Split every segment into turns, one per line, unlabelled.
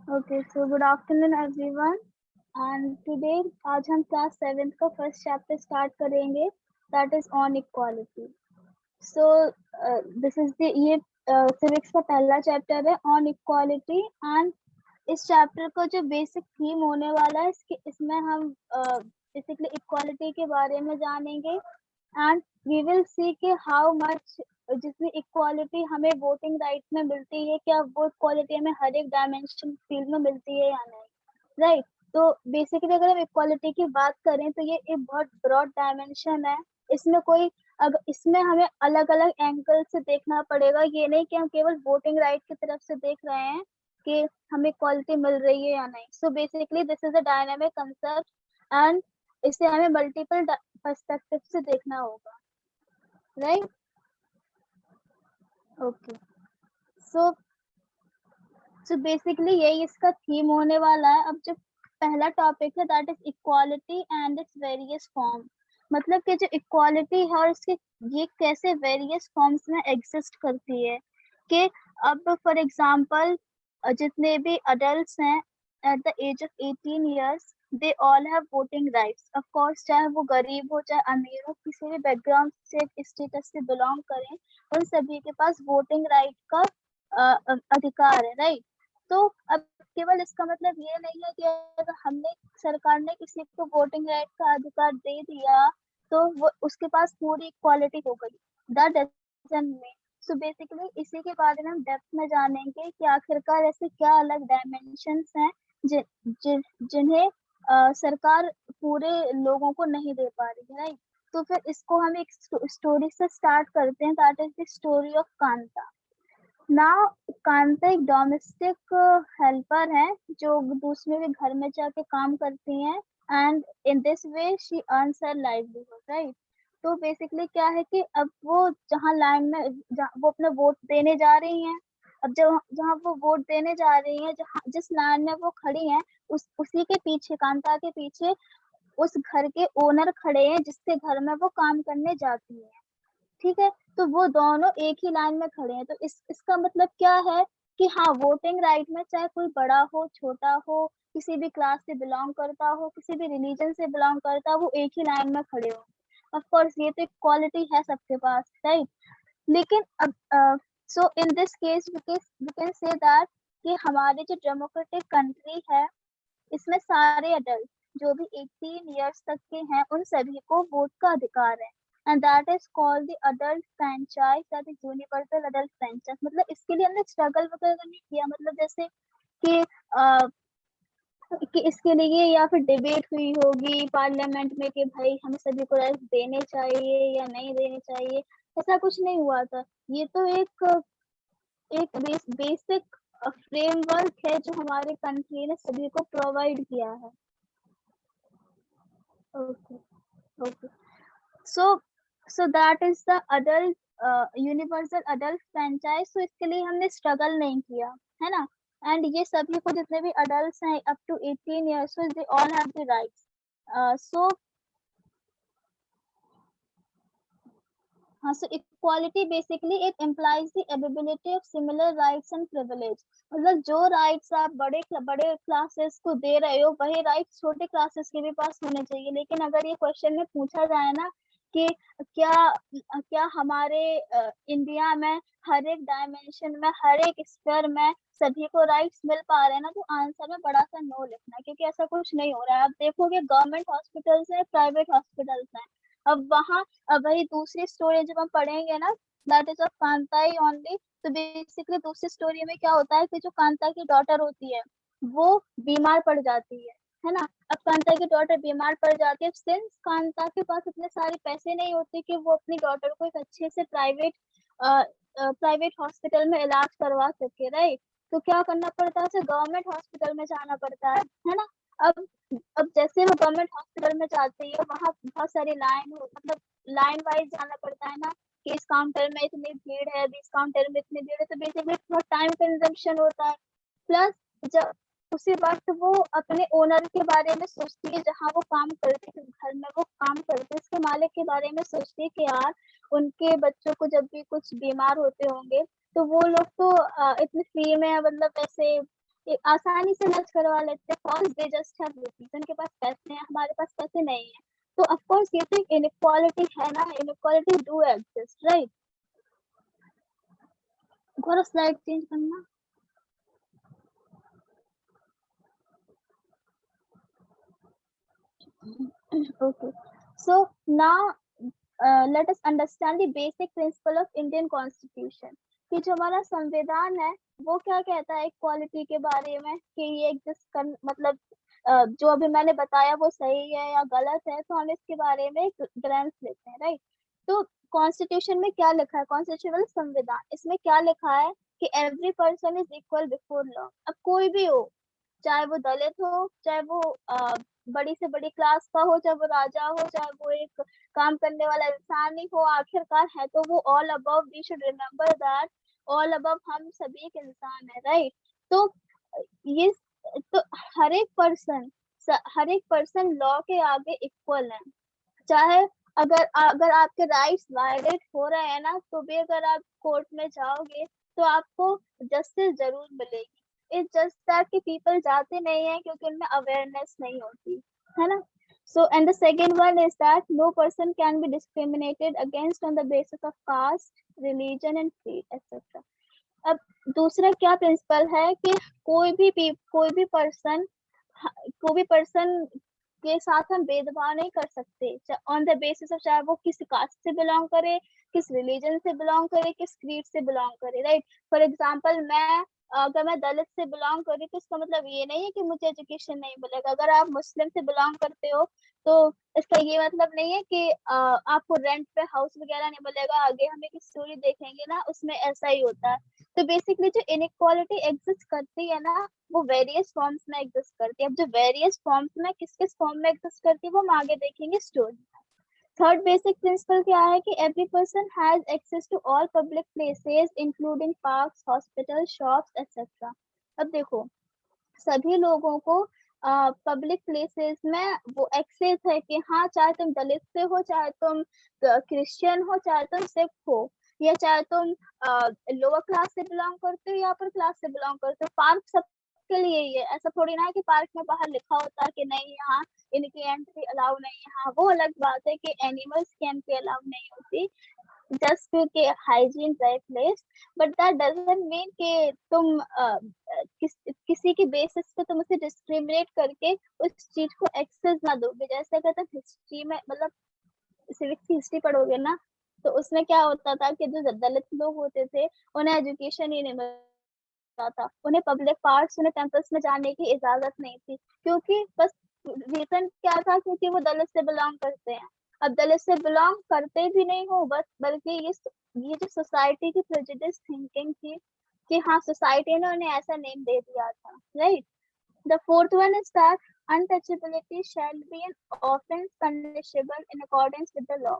Okay, so good afternoon everyone. And today आज हम class 7th का फर्स्ट चैप्टर स्टार्ट करेंगे, that is on equality. So this is the ये civics का पहला चैप्टर है ऑन इक्वालिटी. एंड इस चैप्टर का जो बेसिक थीम होने वाला है इसमें हम बेसिकली इक्वालिटी के बारे में जानेंगे. एंड वी विल सी कि हाउ मच जितनी इक्वालिटी हमें वोटिंग राइट में मिलती है, क्या वो इक्वालिटी हमें हर एक डायमेंशन फील्ड में मिलती है या नहीं, राइट. तो बेसिकली अगर हम इक्वालिटी की बात करें तो ये एक बहुत ब्रॉड डायमेंशन है. इसमें कोई अगर इसमें हमें अलग अलग एंगल से देखना पड़ेगा. ये नहीं कि हम केवल वोटिंग राइट की तरफ से देख रहे हैं कि हमें इक्वालिटी मिल रही है या नहीं. So basically this is a dynamic concept and इसे हमें मल्टीपल पर्सपेक्टिव से देखना होगा, राइट. ओके, सो बेसिकली यही इसका थीम होने वाला है. अब जो पहला टॉपिक है that is equality and its various form. मतलब कि जो इक्वालिटी है और इसके ये कैसे वेरियस फॉर्म्स में एग्जिस्ट करती है. कि अब फॉर एग्जांपल जितने भी अडल्ट्स हैं at the age of 18 years they all have voting rights. Of course चाहे वो गरीब हो चाहे अमीर हो, किसी भी बैकग्राउंड से स्टेटस से बिलोंग करें, उन सभी के पास वोटिंग राइट का अधिकार है, राइट. तो अब केवल इसका मतलब ये नहीं है कि अगर हमने सरकार ने किसी को वोटिंग राइट का अधिकार दे दिया तो वो उसके पास पूरी इक्वालिटी हो गई. That doesn't mean. So basically इसी के बारे में हम डेप्थ में जानेंगे कि आखिरकार ऐसे क्या अलग डायमेंशंस हैं जिन्हें सरकार पूरे लोगों को नहीं दे पा रही है, राइट. तो फिर इसको हम एक स्टोरी से स्टार्ट करते हैं, that is the story of Kanta. Now Kanta एक डोमेस्टिक हेल्पर है जो दूसरे के घर में जाके काम करती हैं. And in this way she earns her livelihood, right. तो बेसिकली क्या है कि अब वो जहाँ लाइन में वो अपना वोट देने जा रही हैं. अब जब जहाँ वो वोट देने जा रही हैं, जहाँ जिस लाइन में वो खड़ी हैं, उसी के पीछे कांता के पीछे उस घर के ओनर खड़े हैं जिसके घर में वो काम करने जाती है. ठीक है, तो वो दोनों एक ही लाइन में खड़े हैं. तो इसका मतलब क्या है कि हाँ, वोटिंग राइट में चाहे कोई बड़ा हो छोटा हो, किसी भी क्लास से बिलोंग करता हो, किसी भी रिलीजन से बिलोंग करता हो, वो एक ही लाइन में खड़े हो. ऑफ कोर्स ये तो इक्वालिटी है सबके पास, राइट. लेकिन अब so in this case we can say that कि हमारी जो डेमोक्रेटिक कंट्री है इसमें सारे अडल्ट जो भी 18 years तक के हैं उन सभी को वोट का अधिकार है. And that is called the adult franchise, that is universal adult franchise. मतलब इसके लिए हमने स्ट्रगल वगैरह नहीं किया. मतलब जैसे कि कि इसके लिए या फिर डिबेट हुई होगी पार्लियामेंट में कि भाई हमें सभी को राइट देने चाहिए या नहीं देने चाहिए, ऐसा कुछ नहीं हुआ था. ये तो एक बेसिक फ्रेमवर्क है जो हमारे कंट्री ने सभी को प्रोवाइड किया है. Okay, okay. So so that is the adult universal adult franchise. तो इसके लिए हमने स्ट्रगल नहीं किया, है ना. एंड ये सभी को जितने भी अडल्ट्स हैं up to 18 years they all have the rights. So हाँ, so equality basically it implies the ability of similar rights and privilege. मतलब जो राइट्स आप बड़े क्लासेस को दे रहे हो वही राइट्स छोटे क्लासेस के भी पास होने चाहिए. लेकिन अगर ये क्वेश्चन में पूछा जाए ना कि क्या क्या हमारे इंडिया में हर एक डायमेंशन में हर एक स्फीयर में सभी को राइट्स मिल पा रहे हैं ना, तो आंसर में बड़ा सा नो लिखना है, क्योंकि ऐसा कुछ नहीं हो रहा है. आप देखोगे गवर्नमेंट हॉस्पिटल्स हैं, प्राइवेट हॉस्पिटल्स हैं. अब वहाँ अब वही दूसरी स्टोरी जब हम पढ़ेंगे ना, that is of Kanta he only. तो बेसिकली दूसरी स्टोरी में क्या होता है कि जो कांता की डॉटर होती है वो बीमार पड़ जाती है ना. अब कांता की डॉटर बीमार पड़ जाती है. सिंस कांता के पास इतने सारे पैसे नहीं होते कि वो अपनी डॉटर को एक अच्छे से प्राइवेट हॉस्पिटल में इलाज करवा सके, राइट. तो क्या करना पड़ता है, उसे गवर्नमेंट हॉस्पिटल में जाना पड़ता है ना. अब अब जैसे वो गवर्नमेंट हॉस्पिटल में जाती है वहाँ बहुत सारी लाइन हो, मतलब लाइन वाइज जाना पड़ता है ना कि इस काउंटर में इतनी भीड़ है, इस काउंटर में इतनी भीड़ है. तो बेसिकली बहुत टाइम कंजम्पशन होता है. प्लस जब उसी वक्त वो अपने ओनर के बारे में सोचती है, जहाँ वो काम करती है, घर में वो काम करती है, उसके मालिक के बारे में सोचती है कि यार उनके बच्चों को जब भी कुछ बीमार होते होंगे तो वो लोग तो इतने फ्री में, मतलब ऐसे आसानी से मैच करवा लेते हैं, because they just have rupees, उनके पास पैसे हैं, हमारे पास पैसे नहीं है। तो ऑफ कोर्स ये तो इनइक्वालिटी है ना, इनइक्वालिटी डू एग्जिस्ट, राइट। थोड़ा स्लाइड चेंज करना। Okay, so now let us understand the basic principle of Indian Constitution। कि जो हमारा संविधान है वो क्या कहता है इक्वालिटी के बारे में, कि ये एग्जिस्ट कर, मतलब जो अभी मैंने बताया वो सही है या गलत है, तो हम इसके बारे में एक ग्लैंस लेते हैं, राइट। तो कॉन्स्टिट्यूशन में क्या लिखा है, कॉन्स्टिट्यूशनल संविधान, इसमें क्या लिखा है कि every person is equal before law. अब कोई भी हो, चाहे वो दलित हो, चाहे वो बड़ी से बड़ी क्लास का हो, चाहे वो राजा हो, चाहे वो एक काम करने वाला इंसान ही हो, आखिरकार है तो वो all above, we should remember that all above हम सभी एक इंसान है, राइट। तो ये, तो हर एक पर्सन लॉ के आगे इक्वल है। चाहे अगर अगर आपके राइट्स वायलेट हो रहे हैं ना, तो भी अगर आप कोर्ट में जाओगे तो आपको जस्टिस जरूर मिलेगी। इट्स जस्ट दैट कि पीपल जाते नहीं है क्योंकि उनमें अवेयरनेस नहीं होती है ना। So and the second one is that no person can be discriminated against on the basis of caste, religion and creed etc. अब दूसरा क्या प्रिंसिपल है कि कोई भी पर्सन के साथ हम भेदभाव नहीं कर सकते ऑन द बेसिस ऑफ, चाहे वो किस कास्ट से बिलोंग करे, किस रिलीजन से बिलोंग करे, किस क्रीड से बिलोंग करे, राइट। फॉर एग्जाम्पल अगर मैं दलित से बिलोंग करी तो इसका मतलब ये नहीं है कि मुझे एजुकेशन नहीं मिलेगा। अगर आप मुस्लिम से बिलोंग करते हो तो इसका ये मतलब नहीं है कि आपको रेंट पे हाउस वगैरह नहीं मिलेगा। आगे हम एक स्टोरी देखेंगे ना, उसमें ऐसा ही होता है। तो बेसिकली जो इनइक्वालिटी एग्जिस्ट करती है ना, वो वेरियस फॉर्म्स में एग्जिस्ट करती है। अब जो वेरियस फॉर्म्स में किस किस फॉर्म में एग्जिस्ट करती है वो हम आगे देखेंगे स्टोरी। थर्ड बेसिक प्रिंसिपल क्या है कि every person has access to all public places including parks, hospital, shops etcetera. अब देखो, सभी लोगों को पब्लिक प्लेसेस में वो एक्सेस है कि हाँ, चाहे तुम दलित से हो, चाहे तुम क्रिश्चियन हो, चाहे तुम सिख हो, या चाहे तुम लोअर क्लास से बिलोंग करते हो या अपर क्लास से बिलोंग करते हो, पार्क सबके लिए ही है। ऐसा थोड़ी ना है कि पार्क में बाहर लिखा होता है कि नहीं यहाँ इनकी एंट्री अलाउ नहीं है। हाँ, वो अलग बात है कि एनिमल्स की एंट्री अलाउ नहीं होती, जस्ट क्योंकि hygiene right place. But that doesn't mean कि तुम किसी की बेसिस पे तुम उसे डिस्क्रिमिनेट करके उस चीज को एक्सेस ना दोगे। जैसे अगर तुम हिस्ट्री में, मतलब सिविक्स की हिस्ट्री पढ़ोगे ना, तो उसमें क्या होता था कि जो दलित लोग होते थे उन्हें एजुकेशन ही नहीं मिलता था, उन्हें पब्लिक पार्क्स, उन्हें टेम्पल्स में जाने की इजाजत नहीं थी, क्योंकि बस रीजन क्या था, क्योंकि वो दलित से बिलोंग करते हैं। अब दलित से बिलोंग करते भी नहीं हो बस, बल्कि ये जो सोसाइटी की प्रेजुडिस थिंकिंग थी कि हाँ, सोसाइटी ने उन्हें ऐसा नेम दे दिया था, right. The fourth one is that untouchability shall be an offense punishable in accordance with the law।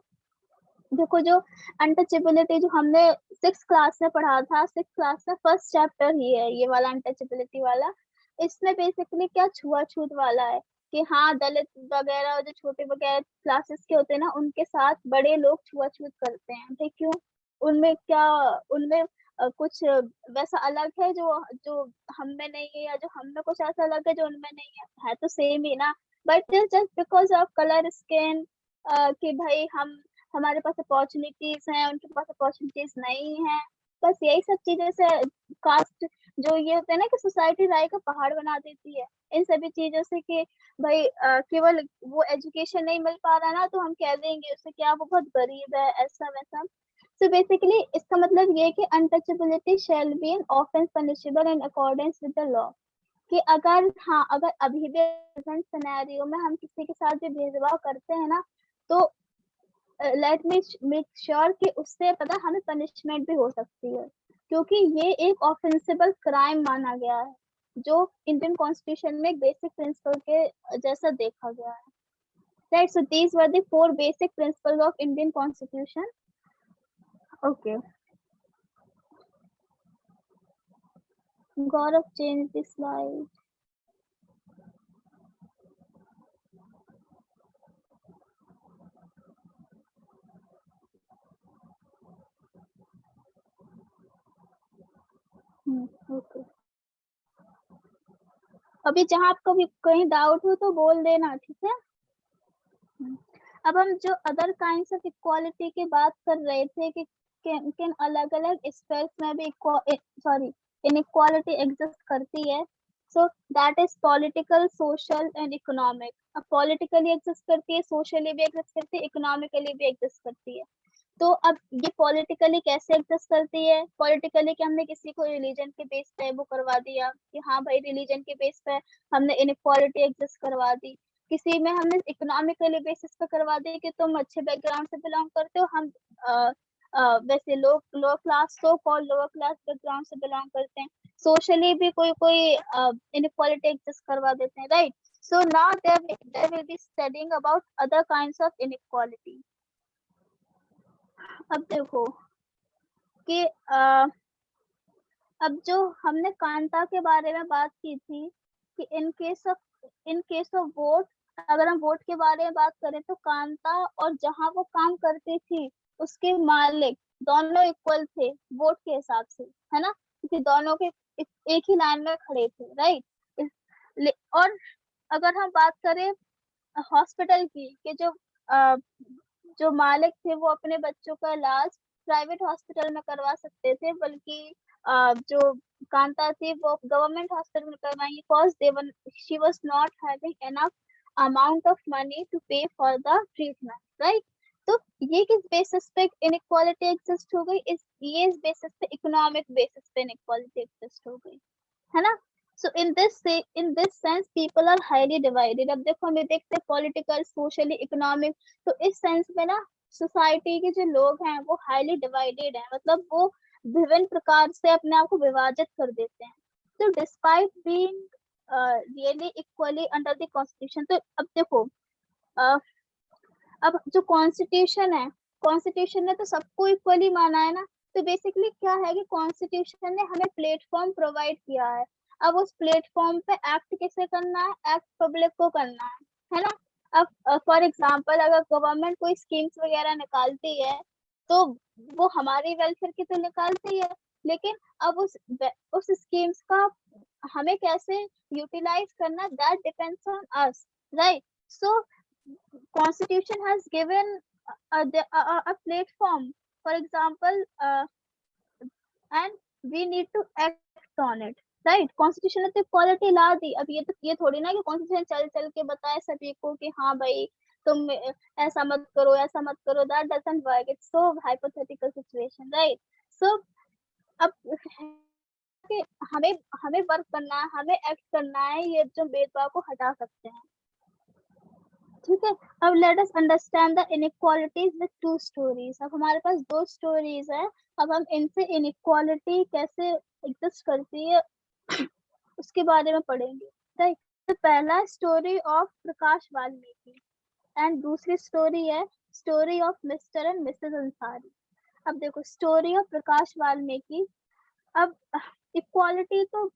देखो, जो अनटचेबिलिटी जो हमने सिक्स क्लास में पढ़ा था, सिक्स क्लास का फर्स्ट चैप्टर ही है ये वाला अनटचेबिलिटी वाला। इसमें बेसिकली क्या छुआछूत वाला है कि हाँ, दलित वगैरह जो छोटे वगैरह क्लासेस के होते हैं ना, उनके साथ बड़े लोग छुआछूत करते हैं। ठीक, क्यों? उनमें क्या, उनमें कुछ वैसा अलग है जो जो हम में नहीं है, या जो हम में कुछ ऐसा अलग है जो उनमें नहीं है तो सेम ही ना। But just because of colour skin, कि भाई हमारे पास अपॉर्चुनिटीज हैं, उनके पास अपॉर्चुनिटीज नहीं है, बस यही सब चीजें से कास्ट जो ये होते हैं ना कि सोसाइटी राय का पहाड़ बना देती है इन सभी चीजों से, कि भाई केवल वो एजुकेशन नहीं मिल पा रहा ना, तो हम कह देंगे उससे क्या वो बहुत गरीब है, ऐसा वैसा। सो बेसिकली इसका मतलब ये है कि untouchability shall be an offence punishable in accordance with the law. कि अगर अभी भी प्रेजेंट सिनेरियो में हम किसी के साथ भी भेदभाव करते हैं ना, तो लेट मी मेक श्योर कि उससे पता हमें पनिशमेंट भी हो सकती है, क्योंकि ये एक ऑफेंसिबल क्राइम माना गया है, जो इंडियन कॉन्स्टिट्यूशन में एक बेसिक प्रिंसिपल के जैसा देखा गया है, right. So these were the 4 basic principles of Indian constitution. Okay, Gaurav, change the slide. Okay. अभी जहाँ आपको भी कहीं डाउट हो तो बोल देना, ठीक है। अब हम जो अदर काइंड्स ऑफ इक्वालिटी की बात कर रहे थे कि किन अलग अलग स्पेस में भी इनइक्वालिटी एग्जिस्ट करती है, सो that is political, social and economic. अब पॉलिटिकली एग्जिस्ट करती है, सोशली भी एग्जिस्ट करती है, इकोनॉमिकली भी एग्जिस्ट करती है। तो अब ये पॉलिटिकली कैसे एग्जिस्ट करती है? पॉलिटिकली कि हमने किसी को रिलीजन के बेस पे वो करवा दिया कि हाँ भाई रिलीजन के बेस पे हमने इनइक्वालिटी एग्जिस्ट करवा दी। किसी में हमने इकोनॉमिकली बेसिस पे करवा दी कि तुम अच्छे बैकग्राउंड से बिलोंग करते हो, हम वैसे low class, so called lower class background से बिलोंग करते हैं। सोशली भी कोई कोई इनइक्वालिटी एग्जिस्ट करवा देते हैं, right. So now there will be studying about other kinds of inequality. अब देखो कि अब जो हमने कांता के बारे में बात की थी कि इन केस ऑफ वोट, अगर हम वोट के बारे में बात करें तो कांता और जहां वो काम करती थी उसके मालिक दोनों इक्वल थे वोट के हिसाब से, है ना, क्योंकि दोनों के एक ही लाइन में खड़े थे, राइट। और अगर हम बात करें हॉस्पिटल की कि जो मालिक थे वो अपने बच्चों का इलाज प्राइवेट हॉस्पिटल में करवा सकते थे, बल्कि जो कांता थी वो गवर्नमेंट हॉस्पिटल में करवाएंगी because she was not having enough amount of money to pay for the treatment, right. तो ये किस बेसिस पे इनइक्वालिटी एग्जिस्ट हो गई? ये इस बेसिस पे, इकोनॉमिक बेसिस पे इनइक्वालिटी एग्जिस्ट हो गई, है ना। So in this sense people are highly divided। अब देखो हमें देखते हैं पॉलिटिकल, सोशली, इकोनॉमिक, तो इस सेंस में ना सोसाइटी के जो लोग हैं वो हाईली डिवाइडेड हैं, मतलब वो विभिन्न प्रकार से अपने आप को विभाजित कर देते हैं। तो despite being really equally under the constitution, तो अब देखो अब जो कॉन्स्टिट्यूशन है, कॉन्स्टिट्यूशन ने तो सबको इक्वली माना है ना। तो बेसिकली क्या है कि कॉन्स्टिट्यूशन ने हमें प्लेटफॉर्म प्रोवाइड किया है। अब उस प्लेटफॉर्म पे एक्ट कैसे करना है? एक्ट पब्लिक को करना है ना। अब फॉर एग्जांपल अगर गवर्नमेंट कोई स्कीम्स वगैरह निकालती है तो वो हमारी वेलफेयर की तो निकालती है, लेकिन अब उस स्कीम्स का हमें कैसे यूटिलाइज करना, that depends on us, right. So constitution has given a platform, for example, and we need to act on it, right। Constitution ने तो इक्वालिटी ला दी। अब ये थोड़ी ना कि कॉन्स्टिट्यूशन चल चल के बताए सभी को कि हाँ भाई तुम ऐसा मत करो, ऐसा मत करो, that doesn't work, it's so hypothetical situation, right. So अब कि हमें हमें वर्क करना है, हमें एक्ट करना है, ये जो भेदभाव को हटा सकते हैं, ठीक है। अब let us understand the inequalities with two stories. अब हमारे पास दो स्टोरीज है, अब हम इनसे इनइक्वालिटी कैसे एग्जिस्ट करती है उसके बारे में पढ़ेंगे, राइट। तो पहला story of Prakash Valmiki and दूसरी स्टोरी है story of mister and Mrs Ansari. अब देखो स्टोरी ऑफ प्रकाश वाल्मीकि। अब इक्वालिटी तो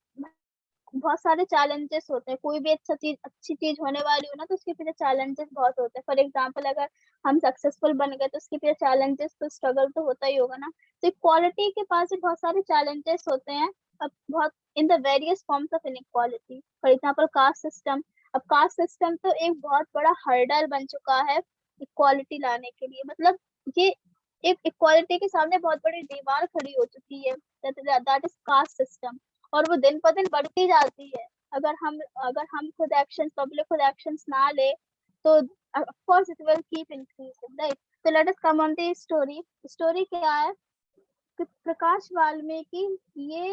बहुत सारे चैलेंजेस होते हैं, कोई भी अच्छी चीज होने वाली हो ना तो उसके पीछे चैलेंजेस बहुत होते हैं। फॉर एग्जांपल अगर हम सक्सेसफुल बन गए तो उसके पीछे चैलेंजेस, तो स्ट्रगल तो होता ही होगा ना। तो इक्वालिटी के पास भी बहुत सारे चैलेंजेस होते हैं। अब बहुत in the various forms of inequality, for example caste system. अब कास्ट सिस्टम तो एक बहुत बड़ा हर्डल बन चुका है इक्वालिटी लाने के लिए, मतलब ये एक इक्वालिटी के सामने बहुत बड़ी दीवार खड़ी हो चुकी है, दैट इज कास्ट सिस्टम। और वो दिन पर दिन बढ़ती जाती है। अगर हम खुद एक्शन, पब्लिक खुद एक्शंस ना ले तो of course it will keep increasing, right. तो let us come on the story. Story क्या है कि प्रकाश वाल्मीकि ये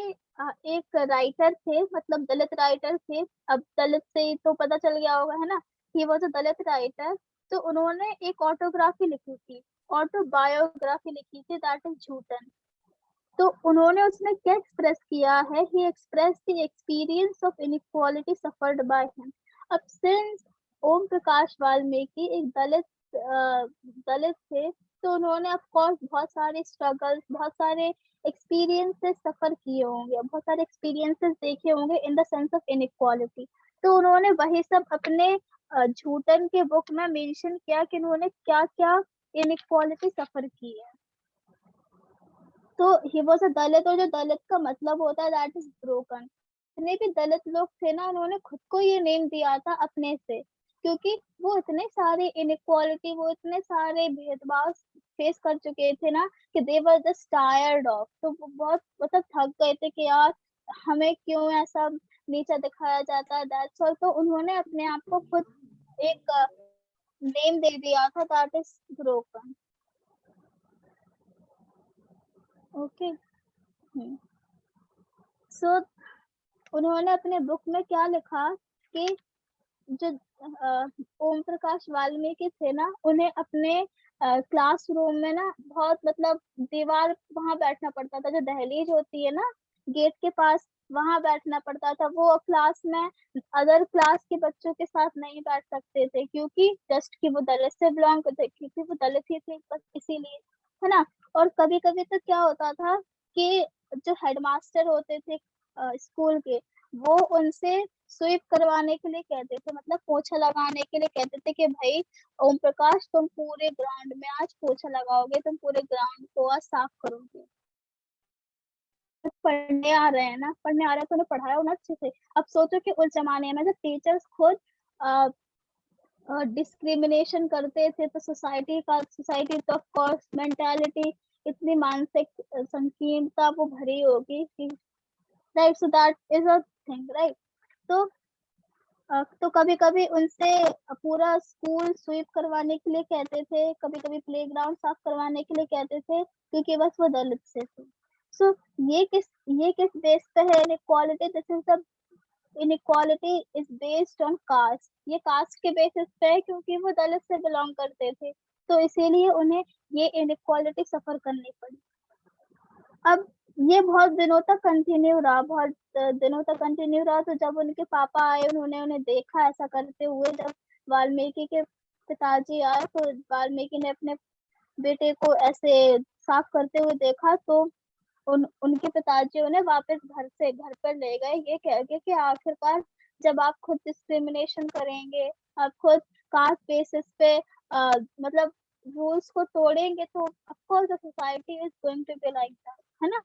एक राइटर थे, मतलब दलित राइटर थे। अब दलित से ही तो पता चल गया होगा, है ना, he was a Dalit writer. तो उन्होंने एक ऑटोग्राफी लिखी थी, ऑटोबायोग्राफी लिखी थी, दैट इज झूठन। तो उन्होंने उसमें क्या एक्सप्रेस किया है? He express the experience of inequality suffered by him. अब सिंस ओम प्रकाश वाल्मीकि एक दलित थे, तो उन्होंने ऑफ कोर्स बहुत सारे स्ट्रगल्स, बहुत सारे एक्सपीरियंसेस सफर किए होंगे, बहुत सारे एक्सपीरियंसेस देखे होंगे in the sense of inequality. तो उन्होंने वही सब अपने झूठन के बुक में मेंशन किया कि उन्होंने क्या क्या इनइक्वालिटी सफर की है। तो ही वाज अ दलित, और जो दलित का मतलब होता है दैट इज ब्रोकन। जितने भी दलित लोग थे ना, उन्होंने खुद को ये नेम दिया था अपने से, क्योंकि वो इतने सारे इनइक्वालिटी, वो इतने सारे भेदभाव फेस कर चुके थे ना कि दे वर जस्ट टायर्ड ऑफ, तो वो बहुत मतलब थक गए थे कि यार हमें क्यों ऐसा नीचा दिखाया जाता है, दैट्स ऑल। तो उन्होंने अपने आप को खुद एक नेम दे दिया था, दैट इज ब्रोकन। ओके। सो उन्होंने अपने बुक में क्या लिखा कि जो ओम प्रकाश वाल्मीकि थे ना, उन्हें अपने क्लासरूम में ना बहुत मतलब दीवार वहां बैठना पड़ता था, जो दहलीज होती है ना गेट के पास, वहां बैठना पड़ता था। वो क्लास में अदर क्लास के बच्चों के साथ नहीं बैठ सकते थे, क्योंकि जस्ट कि वो दलित से बिलोंग करते, क्योंकि वो दलित ही थे बस इसीलिए, है ना। और कभी कभी तो क्या होता था कि जो हेडमास्टर होते थे स्कूल के, वो उनसे स्वीप करवाने के लिए कहते थे, मतलब पोछा लगाने के लिए कहते थे कि भाई ओम प्रकाश तुम पूरे ग्राउंड में आज पोछा लगाओगे, तुम पूरे ग्राउंड को आज साफ करोगे। पढ़ने आ रहे हैं ना, पढ़ने आ रहे हैं तो उन्हें पढ़ाया उन्हें अच्छे से। अब सोचो कि उस जमाने में जब टीचर्स खुद डिस्क्रिमिनेशन करते थे, तो सोसाइटी तो ऑफ कोर्स मेंटालिटी इतनी मानसिक संकीर्णता वो भरी होगी कि right, so that is a thing, right. तो तो कभी कभी उनसे पूरा स्कूल स्वीप करवाने के लिए कहते थे, कभी कभी प्लेग्राउंड साफ करवाने के लिए कहते थे, क्योंकि बस वो दलित से थे। सो ये किस बेस पे है inequality? This is the inequality is based on caste. ये कास्ट के बेसिस पे है, क्योंकि वो दलित से बिलोंग करते थे, तो इसीलिए उन्हें ये इनइक्वालिटी सफर करनी पड़ी। अब ये बहुत दिनों तक कंटिन्यू रहा, बहुत दिनों तक कंटिन्यू रहा। तो जब उनके पापा आए, उन्होंने उन्हें देखा ऐसा करते हुए, जब वाल्मीकि के पिताजी आए, तो वाल्मीकि ने अपने बेटे को ऐसे साफ करते हुए देखा, तो उनके पिताजी उन्हें वापस घर पर ले गए, ये कह के कि आखिरकार जब आप खुद डिस्क्रिमिनेशन करेंगे, आप खुद कास्ट बेसिस पे मतलब रूल्स को तोड़ेंगे, तो of course the society is going to be like that, है ना।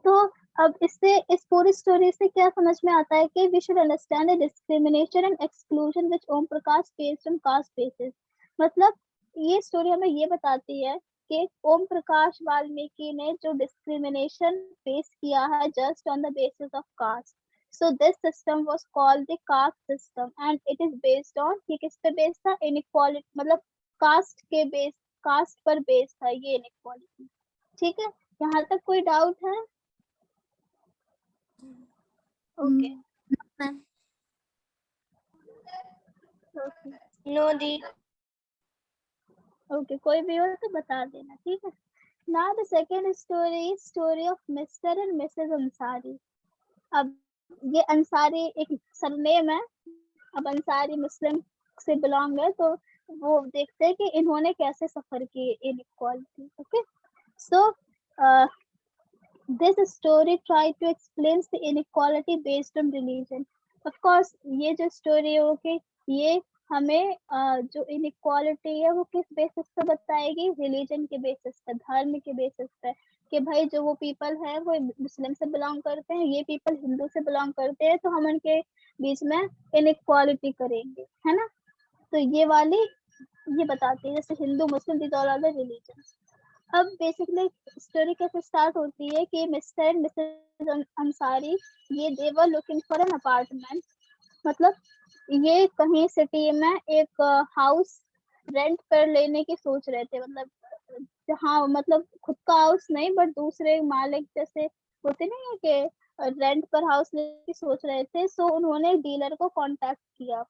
तो अब इससे इस पूरी स्टोरी से क्या समझ में आता है कि we should understand the discrimination and exclusion which Om Prakash faced on caste basis. मतलब ये स्टोरी हमें ये बताती है कि ओम प्रकाश वाल्मीकि ने जो डिस्क्रिमिनेशन फेस किया है just on the basis of caste. So this system was called the caste system and it is based on, ये किस पे बेस्ड था? inequality, मतलब कास्ट के बेस, कास्ट पर बेस्ड था ये इनइक्वालिटी। ठीक है, यहाँ तक कोई डाउट है? ओके
नो दी।
ओके, कोई भी हो तो बता देना, ठीक है। Now the second story, story of mister and Mrs Ansari. अब ये अंसारी एक सरनेम है, अब अंसारी मुस्लिम से बिलोंग है, तो वो देखते हैं कि इन्होंने कैसे सफर की inequality. Okay, so this story tried to explain the inequality based on religion. Of course, ये जो स्टोरी है कि ये हमें जो इनइक्वालिटी है वो किस बेसिस पे बताएगी? रिलीजन के बेसिस पे, धर्म के बेसिस पे, कि भाई जो वो पीपल है वो मुस्लिम से बिलोंग करते हैं, ये पीपल हिंदू से बिलोंग करते हैं, तो हम उनके बीच में इनइक्वालिटी करेंगे, है ना। तो ये वाली ये बताती है, जैसे Hindu Muslim these all are the religion. अब बेसिकली स्टोरी कैसे स्टार्ट होती है कि मिस्टर एंड मिसेस अंसारी, ये they were looking for an apartment, मतलब ये कहीं सिटी में एक हाउस रेंट पर लेने की सोच रहे थे, मतलब हाँ, मतलब खुद का हाउस नहीं बट दूसरे मालिक जैसे होते नहीं है कि रेंट पर हाउस लेने की सोच रहे थे। सो उन्होंने डीलर को कांटेक्ट किया।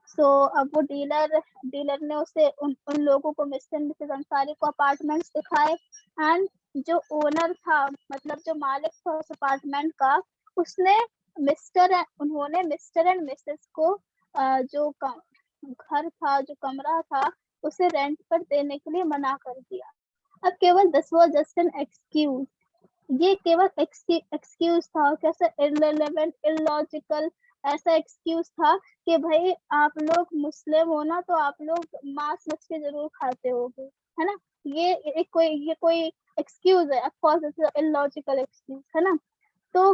सो अब वो डीलर ने उसे उन लोगों को, मिस्टर मिसेस अंसारी को अपार्टमेंट्स दिखाए। एंड जो ओनर था, मतलब जो मालिक था उस अपार्टमेंट का, उसने उन्होंने मिस्टर एंड मिसेस को जो घर था, जो कमरा था, उसे रेंट पर देने के लिए मना कर दिया। अब केवल this was just an excuse, ये केवल एक्सक्यूज था, कैसे इररिलेवेंट, इलॉजिकल ऐसा एक्सक्यूज था कि भाई आप लोग मुस्लिम हो ना, तो आप लोग मांस मछली जरूर खाते होगे, है ना। ये कोई एक्सक्यूज है, of course it's illogical excuse, है ना। तो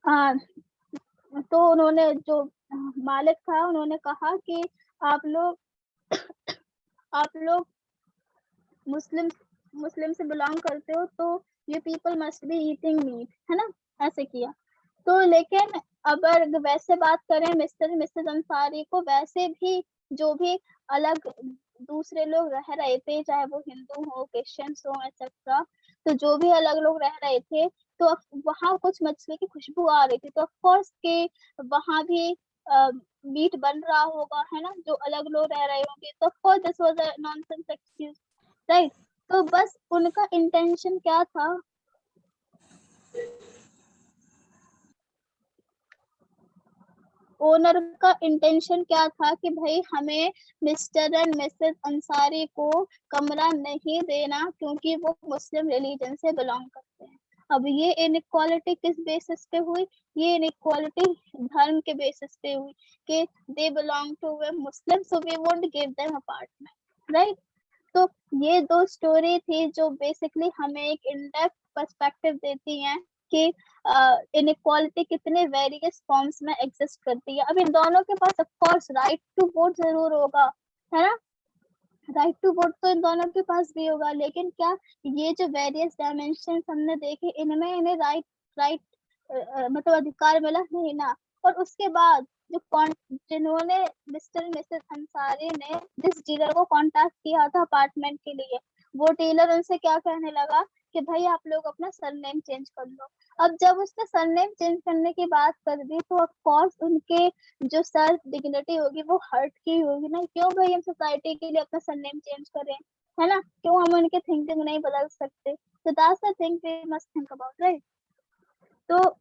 हाँ, तो उन्होंने जो मालिक था उन्होंने कहा कि आप लोग मुस्लिम से बिलोंग करते हो तो you people must be eating meat, है ना, ऐसे किया। तो लेकिन अगर वैसे बात करें मिस्टर मिसेस अंसारी को, वैसे भी जो भी अलग दूसरे लोग रह रहे थे, चाहे वो हिंदू हो, क्रिश्चियंस हो, एक्सेट्रा, तो जो भी अलग लोग रह रहे थे, तो वहाँ कुछ मछली की खुशबू आ रही थी, तो ऑफ कोर्स के वहाँ भी मीट बन रहा होगा, है ना, जो अलग लोग रह रहे होंगे, तो of course this was a nonsense excuse, right. तो बस उनका इंटेंशन क्या था, ओनर का इंटेंशन क्या था कि भाई हमें मिस्टर एंड मिसेस अंसारी को कमरा नहीं देना क्योंकि वो मुस्लिम रिलीजन से बिलोंग करते हैं। अब ये इनइक्वालिटी किस बेसिस पे हुई, ये इनइक्वालिटी धर्म के बेसिस पे हुई कि they belong to a Muslim so we won't give them apartment, right. तो ये दो स्टोरी थी जो बेसिकली हमें एक इन डेप्थ पर्सपेक्टिव देती हैं कि इनइक्वालिटी कितने वेरियस फॉर्म्स में एग्जिस्ट करती है। अब इन दोनों के पास of course right to vote जरूर होगा, है ना, राइट टू वोट तो इन दोनों के पास भी होगा, लेकिन क्या ये जो वेरियस डायमेंशन हमने देखे इनमें इन्हें राइट राइट मतलब अधिकार मिला नहीं ना। और उसके बाद जो जिन्होंने मिस्टर मिसेस अंसारी ने जिस डीलर को कांटेक्ट किया था अपार्टमेंट के लिए, वो डीलर उनसे क्या कहने लगा कि भाई आप लोग अपना सरनेम चेंज कर लो। अब जब उसने सरनेम चेंज करने की बात कर दी तो ऑफ कोर्स उनके जो सेल्फ डिग्निटी होगी वो हर्ट की होगी ना, क्यों भाई हम सोसाइटी के लिए अपना सरनेम चेंज करें, है ना, क्यों हम उनके थिंकिंग नहीं बदल सकते। तो that's the thing we must think about, right. तो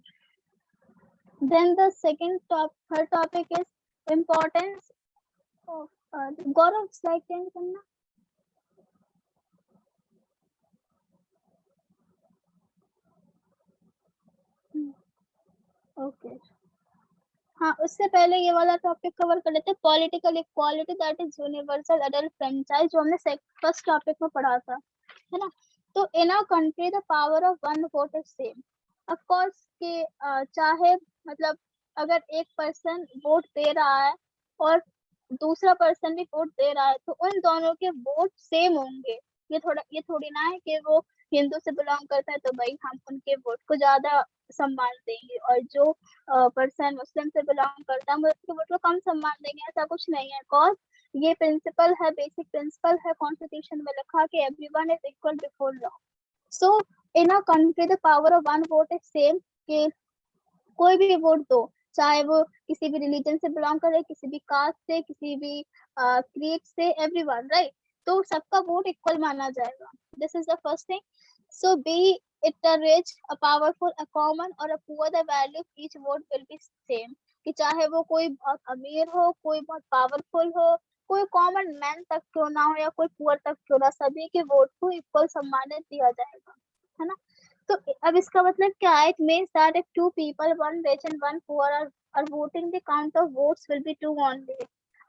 then the third topic is importance of Gaurav slide change करना। ओके, हाँ उससे पहले ये वाला टॉपिक कवर कर लेते हैं, political equality that is universal adult franchise, जो हमने फर्स्ट टॉपिक में पढ़ा था, है ना। तो in our country the power of one vote is same, of course कि चाहे मतलब अगर एक पर्सन वोट दे रहा है और दूसरा पर्सन भी वोट दे रहा है तो उन दोनों के वोट सेम होंगे। ये थोड़ी ना है कि वो हिंदू से बिलोंग करता है तो भाई हम उनके वोट को ज्यादा सम्मान देंगे और जो पर्सन मुस्लिम से बिलोंग करता है हम उसके वोट को कम सम्मान देंगे, ऐसा कुछ नहीं है। कॉज ये प्रिंसिपल है, बेसिक प्रिंसिपल है कॉन्स्टिट्यूशन में लिखा कि everyone is equal before law. So in a country the power of one vote is same, कि कोई भी वोट दो, चाहे वो किसी भी रिलीजन से बिलोंग करे, किसी भी कास्ट से, किसी भी क्रीड से, एवरीवन, राइट। तो सबका वोट इक्वल माना जाएगा, this is the first thing. So be it a rich, a powerful, a common or a poor, the value of each vote will be same, कि चाहे वो कोई बहुत अमीर हो, कोई बहुत पावरफुल हो, कोई कॉमन मैन तक क्यों ना हो या कोई पुअर तक क्यों ना, सभी के वोट को इक्वल सम्मान दिया जाएगा, है ना। तो अब इसका मतलब क्या है, it means that if two people one rich and one poor are voting, the count of votes will be two only.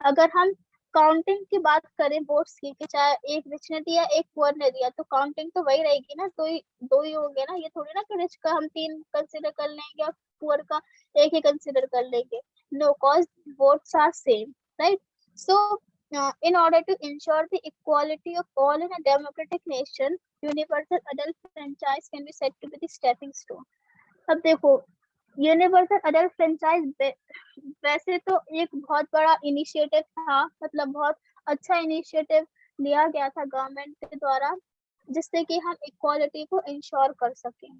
अगर हम काउंटिंग की बात करें वोट्स की, कि चाहे एक रिच ने दिया एक पुअर ने दिया, तो काउंटिंग तो वही रहेगी ना, दो ही होंगे ना, ये थोड़ी ना कि रिच का हम 3 कंसीडर कर लेंगे और पुअर का एक ही कंसीडर कर लेंगे। No, cause votes are same, right. So in order to ensure the equality of all in a democratic nation, universal adult franchise can be said to be the stepping stone. अब देखो, universal adult franchise वैसे तो एक बहुत बड़ा initiative था, मतलब बहुत अच्छा इनिशिएटिव लिया गया था गवर्नमेंट के द्वारा, जिससे कि हम इक्वालिटी को इंश्योर कर सकें।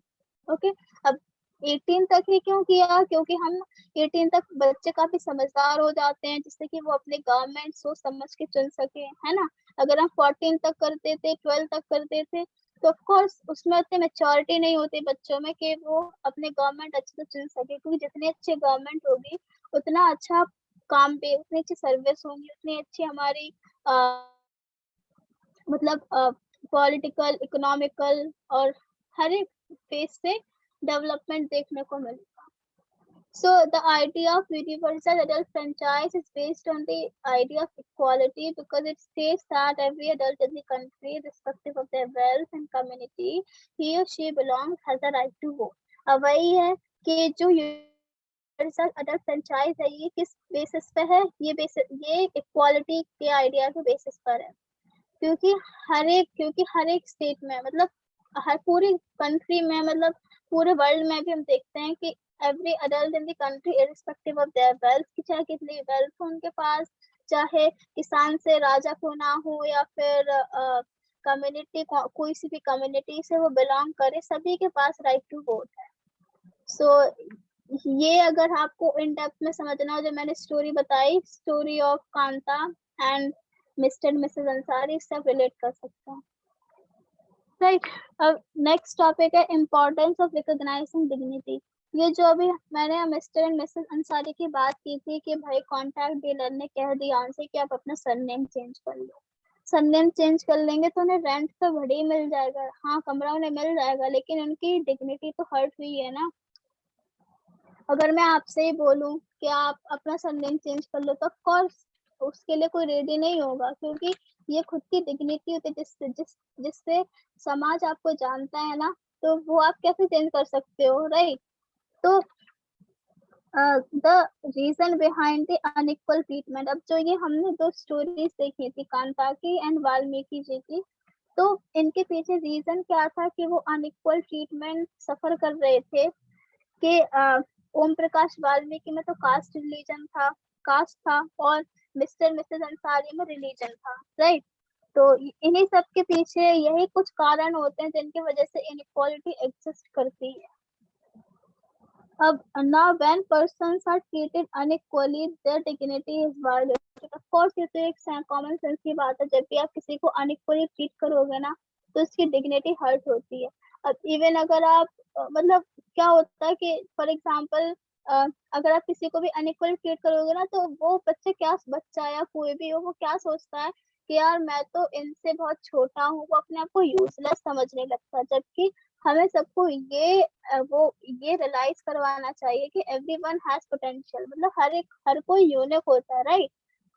ओके, अब 18 तक ही क्यों किया, क्योंकि हम 18 तक बच्चे काफी समझदार हो जाते हैं, जिससे कि वो अपने गवर्नमेंट सोच समझ के चुन सके, है ना। अगर हम 14 तक करते थे, 12 तक करते थे, तो ऑफ कोर्स उसमें उतनी मेच्योरिटी नहीं होती बच्चों में कि वो अपने गवर्नमेंट अच्छे से चुन सके, क्योंकि जितनी अच्छी गवर्नमेंट होगी उतना अच्छा काम पे, उतनी अच्छी सर्विस होंगी, उतनी अच्छी हमारी मतलब पॉलिटिकल, इकोनॉमिकल और हर एक फेस से डेवलपमेंट देखने को मिलेगा। So the idea of universal adult franchise is based on the idea of equality, because it states that every adult in the country, irrespective of their wealth and community he or she belongs, has a right to vote. अब वही है कि जो universal adult franchise है ये किस basis पे है, ये इक्वालिटी के आइडिया के बेसिस पर है। क्योंकि हर एक स्टेट में, मतलब हर पूरी कंट्री में, मतलब पूरे वर्ल्ड में भी हम देखते हैं कि every adult in the country irrespective of their wealth, कि चाहे कितनी वेल्थ हो उनके पास, चाहे किसान से राजा क्यों ना हो, या फिर कम्युनिटी कोई सी भी कम्युनिटी से वो बिलोंग करे, सभी के पास राइट टू वोट है। सो ये अगर आपको इन डेप्थ में समझना हो, जो मैंने स्टोरी बताई, story of Kanta and mister Mrs Ansari, इससे आप रिलेट कर सकते हैं, राइट। अब नेक्स्ट टॉपिक है इम्पोर्टेंस ऑफ रिकॉग्नाइजिंग डिग्निटी। ये जो अभी मैंने मिस्टर एंड मिसेस अंसारी की बात की थी कि भाई कॉन्ट्रैक्ट डीलर ने कह दिया उनसे कि आप अपना सरनेम चेंज कर लो, सरनेम चेंज कर लेंगे तो उन्हें रेंट तो भले ही मिल जाएगा, हाँ कमरा उन्हें मिल जाएगा, लेकिन उनकी डिग्निटी तो हर्ट हुई है ना। अगर मैं आपसे ही बोलूं कि आप अपना सरनेम चेंज कर लो, तो ऑफ कोर्स उसके लिए कोई रेडी नहीं होगा, क्योंकि ये खुद की डिग्निटी होती है, जिससे समाज आपको जानता है ना, तो वो आप कैसे चेंज कर सकते हो, राइट। तो the reason behind the unequal treatment, अब जो ये हमने दो स्टोरीज देखी थी कांता की एंड वाल्मीकि जी की, तो इनके पीछे रीजन क्या था कि वो अनइक्वल ट्रीटमेंट सफर कर रहे थे। कि ओम प्रकाश वाल्मीकि में तो कास्ट था, और मिस्टर मिसेस अंसारी में रिलीजन था, राइट। तो इन्हीं सब के पीछे यही कुछ कारण होते हैं जिनकी वजह से इनइक्वालिटी एग्जिस्ट करती है। अब now when persons are treated unequally, their dignity is violated. Of course ये तो एक कॉमन सेंस की बात है, जब भी आप किसी को अनइक्वली ट्रीट करोगे ना, तो उसकी डिग्निटी हर्ट होती है। अब इवन अगर आप मतलब क्या होता है कि फॉर एग्जांपल अगर आप किसी को भी अनइक्वली ट्रीट करोगे ना, तो वो बच्चा या कोई भी हो, वो क्या सोचता है कि यार मैं तो इनसे बहुत छोटा हूँ, वो अपने आप को यूजलेस समझने लगता है। जबकि हमें सबको ये रियलाइज करवाना चाहिए कि एवरीवन हैज पोटेंशियल, मतलब हर कोई यूनिक होता है, राइट।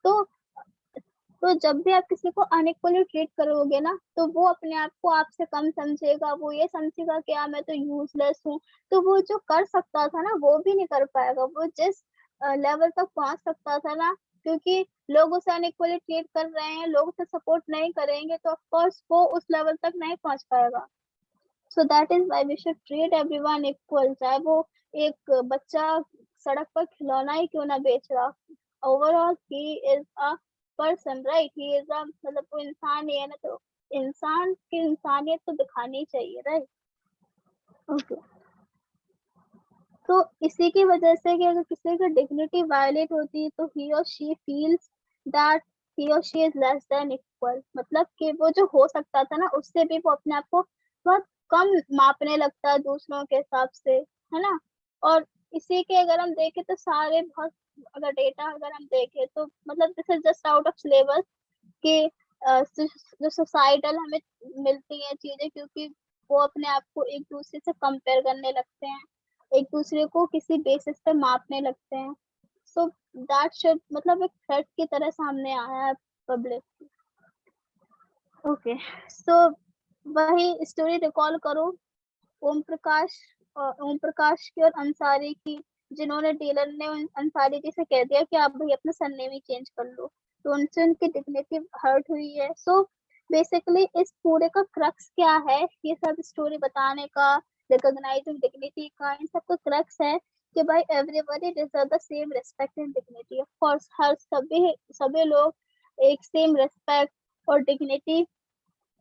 तो जब भी आप किसी को अनइक्वली ट्रीट करोगे ना, तो वो अपने आप को आपसे कम समझेगा, वो ये समझेगा कि यार मैं तो यूजलेस हूँ। तो वो जो कर सकता था ना, वो भी नहीं कर पाएगा। वो जिस लेवल तक पहुंच सकता था ना, क्योंकि लोग उसे अनइक्वली ट्रीट कर रहे हैं, लोग उसे सपोर्ट नहीं करेंगे, तो ऑफकोर्स वो उस लेवल तक नहीं पहुंच पाएगा। So that is why we should treat everyone equal, चाहे वो एक बच्चा सड़क पर खिलौना ही क्यों ना बेच रहा, overall he is a person, right. He is a, मतलब वो इंसान ही है ना, तो इंसान की इंसानियत तो दिखानी चाहिए, राइट। ओके। तो इसी की वजह से कि अगर किसी की डिग्निटी वायलेट होती है, तो ही और शी फील्स दैट ही और she is less than equal, मतलब कि वो जो हो सकता था ना, उससे भी वो अपने आप को बहुत कम मापने लगता है दूसरों के हिसाब से, है ना। और इसी के अगर हम देखें तो सारे बहुत, अगर डेटा अगर हम देखें तो मतलब this is just out of syllabus कि जो सोसाइटल हमें मिलती हैं चीजें, क्योंकि वो अपने आप को एक दूसरे से कंपेयर करने लगते हैं, एक दूसरे को किसी बेसिस पे मापने लगते हैं। सो दैट शुड, मतलब एक थ्रेट की तरह सामने आया है पब्लिक। ओके। सो वही स्टोरी रिकॉल करो, ओम प्रकाश ओम प्रकाश की और अंसारी की, जिन्होंने डीलर ने अंसारी जी से कह दिया कि आप भाई अपना सरनेम ही चेंज कर लो, तो उनसे उनकी डिग्निटी हर्ट हुई है। सो बेसिकली इस पूरे का क्रक्स क्या है, ये सब स्टोरी बताने का, रिकॉग्नाइजिंग डिग्निटी का, इन सब का क्रक्स है कि भाई everybody deserve the same respect and dignity. Of course हर सभी लोग एक सेम रिस्पेक्ट और डिग्निटी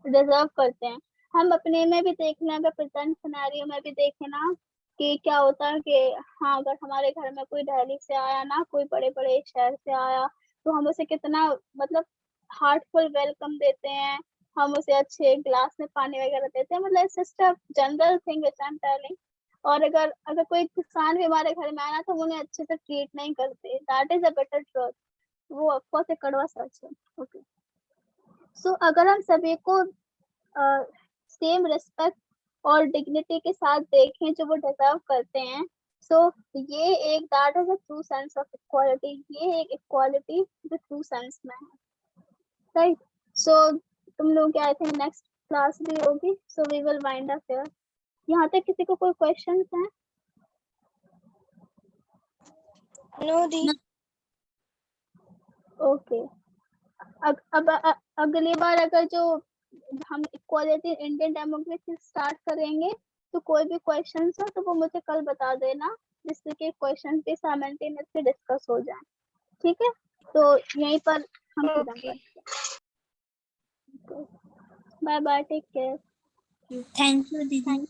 डिजर्व करते हैं। हम अपने में भी देख लें, अगर प्रेजेंट सिनेरियो में भी देखें ना, कि क्या होता है कि हाँ अगर हमारे घर में कोई दिल्ली से आया ना, कोई बड़े बड़े शहर से आया, तो हम उसे कितना मतलब हार्टफुल वेलकम देते हैं, हम उसे अच्छे ग्लास में पानी वगैरह देते हैं, मतलब it's just a general thing which I am telling. और अगर अगर कोई किसान भी हमारे घर में आया ना, तो हम उन्हें अच्छे से ट्रीट नहीं करते, that is a better truth. वो ऑफकोर्स एक कड़वा सच है। ओके। सो अगर हम सभी को सेम रिस्पेक्ट और डिग्निटी के साथ देखें जो वो डिजर्व करते हैं, सो ये एक that is a true sense of equality, ये एक इक्वालिटी जो ट्रू सेंस में है, राइट। सो तुम लोग आई थिंक नेक्स्ट क्लास भी होगी, so we will wind up here. यहाँ तक किसी को कोई क्वेश्चंस हैं?
नो दी।
ओके। अब अगली बार अगर जो हम इक्वालिटी इंडियन डेमोक्रेसी स्टार्ट करेंगे तो कोई भी क्वेश्चन हो तो वो मुझे कल बता देना, जिससे कि क्वेश्चन पे साइमल्टेनियसली डिस्कस हो जाए। ठीक है, तो यहीं पर हम खत्म करते हैं। Bye bye, take care.
Thank you दीदी।